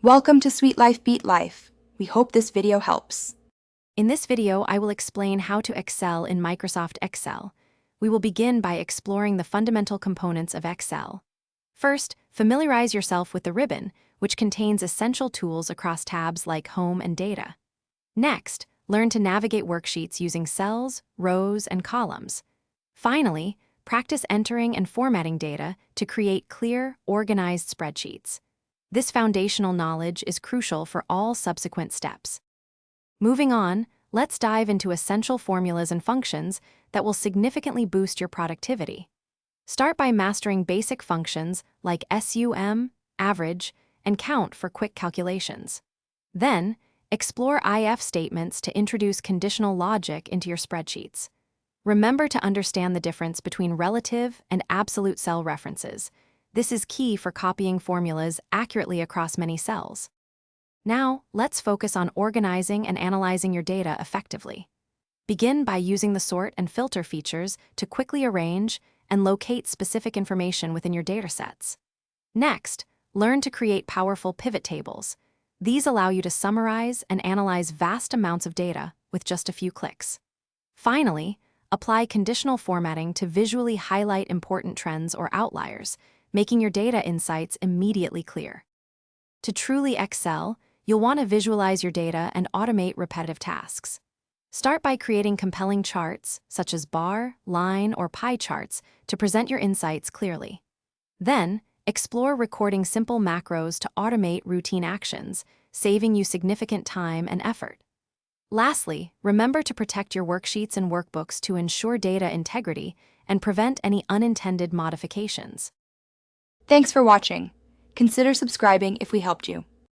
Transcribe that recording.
Welcome to Sweet Life Beat Life. We hope this video helps. In this video, I will explain how to excel in Microsoft Excel. We will begin by exploring the fundamental components of Excel. First, familiarize yourself with the ribbon, which contains essential tools across tabs like Home and Data. Next, learn to navigate worksheets using cells, rows, and columns. Finally, practice entering and formatting data to create clear, organized spreadsheets. This foundational knowledge is crucial for all subsequent steps. Moving on, let's dive into essential formulas and functions that will significantly boost your productivity. Start by mastering basic functions like SUM, average, and count for quick calculations. Then, explore IF statements to introduce conditional logic into your spreadsheets. Remember to understand the difference between relative and absolute cell references. This is key for copying formulas accurately across many cells. Now, let's focus on organizing and analyzing your data effectively. Begin by using the sort and filter features to quickly arrange and locate specific information within your datasets. Next, learn to create powerful pivot tables. These allow you to summarize and analyze vast amounts of data with just a few clicks. Finally, apply conditional formatting to visually highlight important trends or outliers, making your data insights immediately clear. To truly excel, you'll want to visualize your data and automate repetitive tasks. Start by creating compelling charts, such as bar, line, or pie charts, to present your insights clearly. Then, explore recording simple macros to automate routine actions, saving you significant time and effort. Lastly, remember to protect your worksheets and workbooks to ensure data integrity and prevent any unintended modifications. Thanks for watching. Consider subscribing if we helped you.